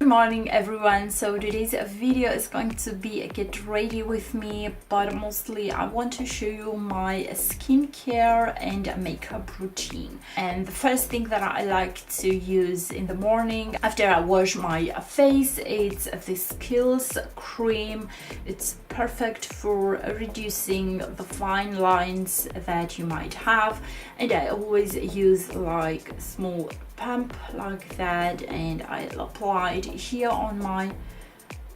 morning everyone. So today's video is going to be a get ready with me, but mostly I want to show you my skincare and makeup routine. And the first thing that I like to use in the morning after I wash my face, it's this KIEHL'S cream. It's perfect for reducing the fine lines that you might have, and I always use like a small pump like that, and I apply it here on my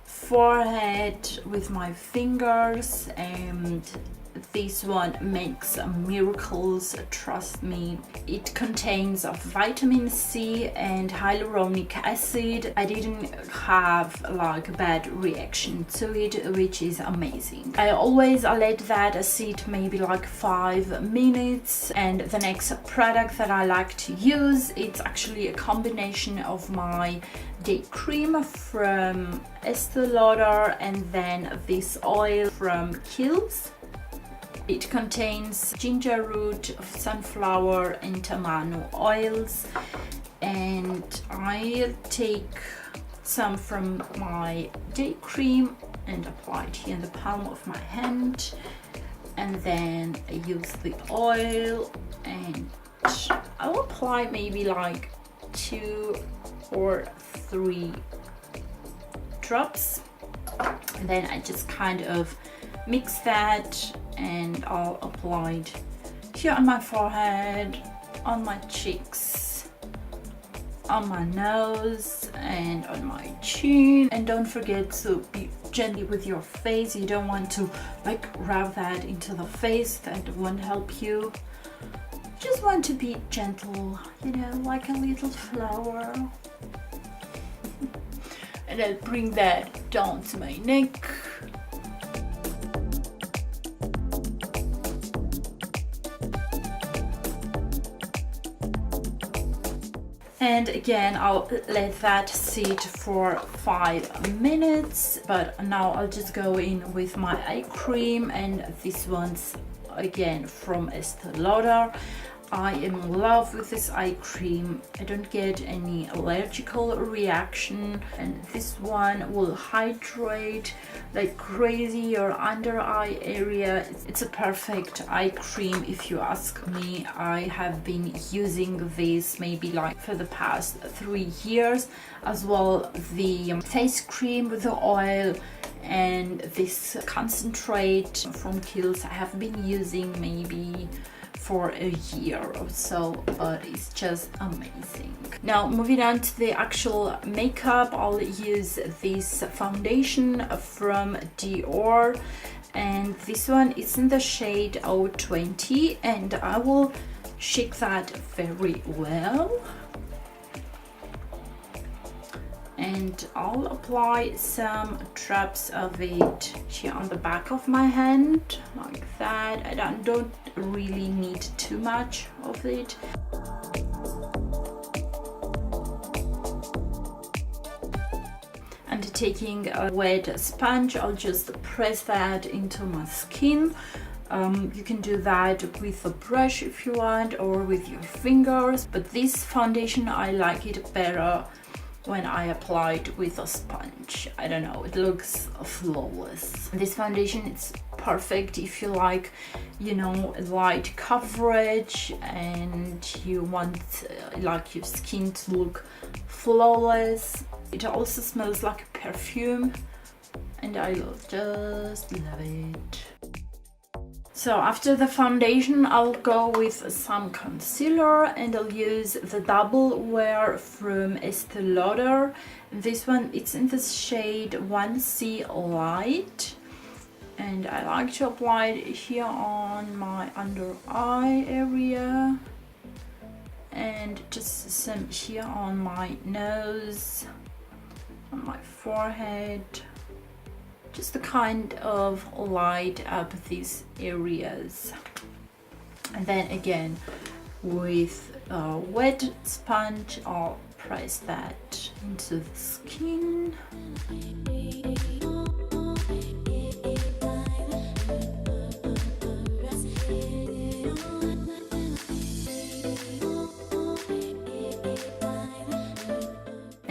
forehead with my fingers, and this one makes miracles, trust me. It contains vitamin C and hyaluronic acid. I didn't have like a bad reaction to it, which is amazing. I always let that sit maybe like 5 minutes. And the next product that I like to use, it's actually a combination of my day cream from Estee Lauder and then this oil from KIEHL'S. It contains ginger root, sunflower and tamano oils, and I take some from my day cream and apply it here in the palm of my hand, and then I use the oil and I'll apply maybe like 2 or 3 drops, and then I just kind of mix that and I'll apply it here on my forehead, on my cheeks, on my nose and on my chin. And don't forget to be gently with your face. You don't want to like rub that into the face, that won't help you. Just want to be gentle, you know, like a little flower. And I'll bring that down to my neck. And again, I'll let that sit for 5 minutes. But now I'll just go in with my eye cream, and this one's again from Estee Lauder. I am in love with this eye cream. I don't get any allergical reaction, and this one will hydrate like crazy your under eye area. It's a perfect eye cream if you ask me. I have been using this maybe like for the past 3 years, as well the face cream with the oil and this concentrate from KIEHL'S I have been using maybe for a year or so, but it's just amazing. Now moving on to the actual makeup, I'll use this foundation from DIOR, and this one is in the shade 020, and I will shake that very well. And I'll apply some drops of it here on the back of my hand like that. I don't really need too much of it. And taking a wet sponge, I'll just press that into my skin. You can do that with a brush if you want, or with your fingers, but this foundation I like it better when I apply it with a sponge. I don't know, it looks flawless. This foundation is perfect if you like, you know, light coverage and you want like your skin to look flawless. It also smells like a perfume, and I just love it. So after the foundation, I'll go with some concealer, and I'll use the Double Wear from Estee Lauder. This one, it's in the shade 1C Light, and I like to apply it here on my under eye area, and just some here on my nose, on my forehead, just to kind of light up these areas. And then again with a wet sponge, I'll press that into the skin.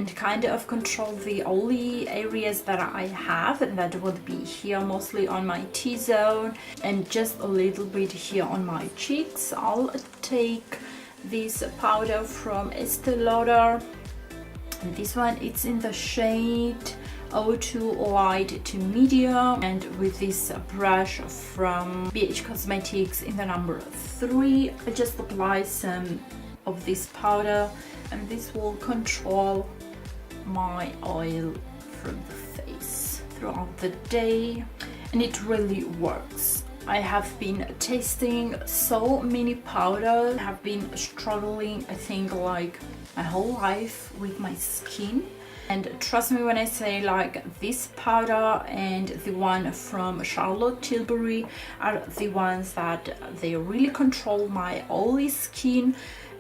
and kind of control the oily areas that I have, and that would be here mostly on my T-zone and just a little bit here on my cheeks. I'll take this powder from ESTEE LAUDER, and this one, it's in the shade 02 light to medium, and with this brush from BH Cosmetics in the number 3, I just apply some of this powder, and this will control my oil from the face throughout the day, and it really works. I have been testing so many powders, I have been struggling, I think, like my whole life with my skin. And trust me when I say, like, this powder and the one from Charlotte Tilbury are the ones that they really control my oily skin,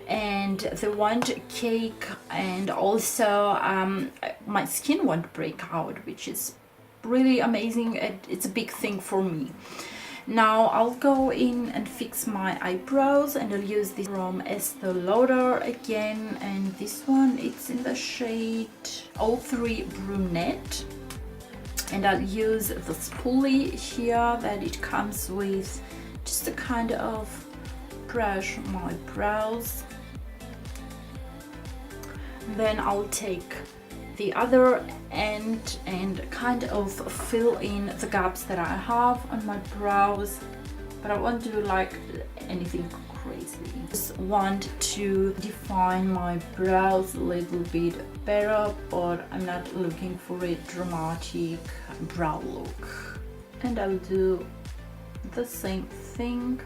and they won't cake, and also my skin won't break out, which is really amazing. It's a big thing for me. Now I'll go in and fix my eyebrows, and I'll use this from ESTEE LAUDER again, and this one, it's in the shade 03 Brunette, and I'll use the spoolie here that it comes with, just to kind of brush my brows. Then I'll take the other end and kind of fill in the gaps that I have on my brows, but I won't do like anything crazy. Just want to define my brows a little bit better, but I'm not looking for a dramatic brow look. And I'll do the same thing.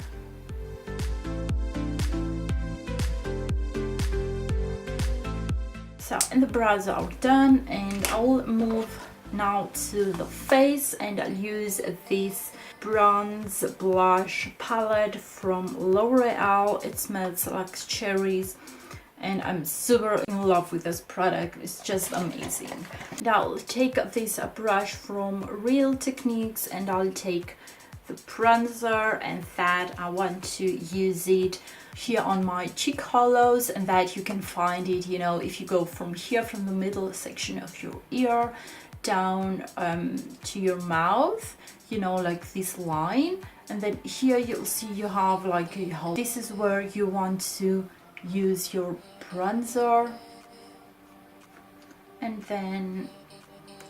So, and the brows are done, and I'll move now to the face, and I'll use this bronze blush palette from L'Oreal. It smells like cherries, and I'm super in love with this product. It's just amazing. And I'll take this brush from Real Techniques, and I'll take the bronzer, and that I want to use it here on my cheek hollows, and that you can find it, you know, if you go from here, from the middle section of your ear down to your mouth, you know, like this line, and then here you'll see you have like a hole. This is where you want to use your bronzer, and then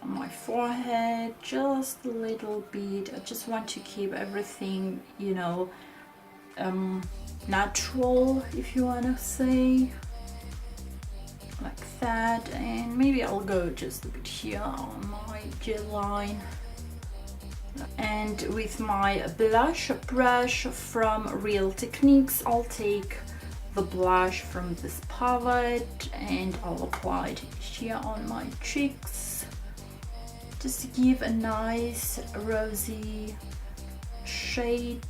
on my forehead just a little bit. I just want to keep everything, you know, natural, if you want to say, like that. And maybe I'll go just a bit here on my jawline. And with my blush brush from Real Techniques, I'll take the blush from this palette, and I'll apply it here on my cheeks, just to give a nice rosy shade.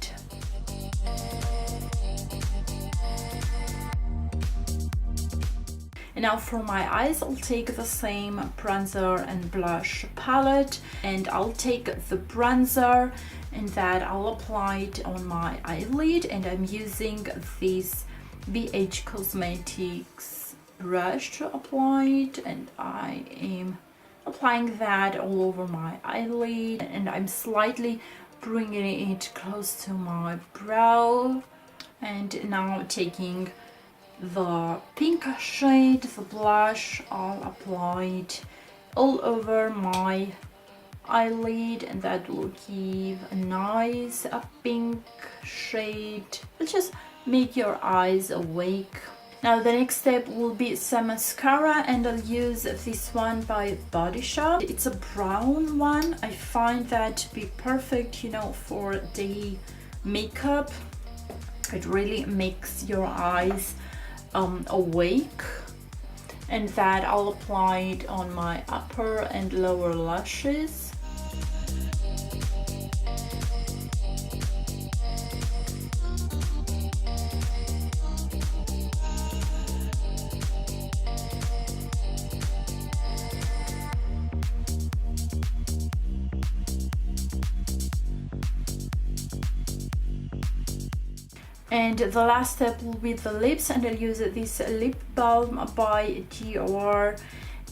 And now for my eyes, I'll take the same bronzer and blush palette, and I'll take the bronzer, and that I'll apply it on my eyelid, and I'm using this BH Cosmetics brush to apply it, and I am applying that all over my eyelid, and I'm slightly bringing it close to my brow. And now taking the pink shade, the blush, I'll apply it all over my eyelid, and that will give a nice pink shade. It'll just make your eyes awake. Now the next step will be some mascara, and I'll use this one by Body Shop. It's a brown one. I find that to be perfect, you know, for day makeup. It really makes your eyes awake, and that I'll apply it on my upper and lower lashes. And the last step will be the lips, and I'll use this lip balm by DIOR,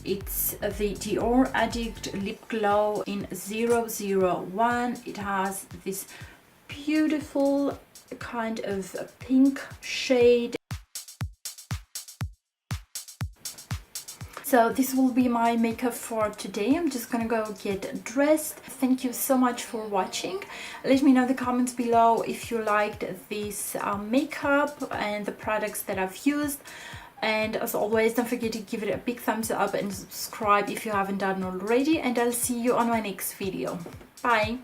It's the Dior Addict Lip Glow in 001. It has this beautiful kind of pink shade. So this will be my makeup for today. I'm just gonna go get dressed. Thank you so much for watching. Let me know in the comments below if you liked this makeup and the products that I've used. And as always, don't forget to give it a big thumbs up and subscribe if you haven't done already. And I'll see you on my next video. Bye!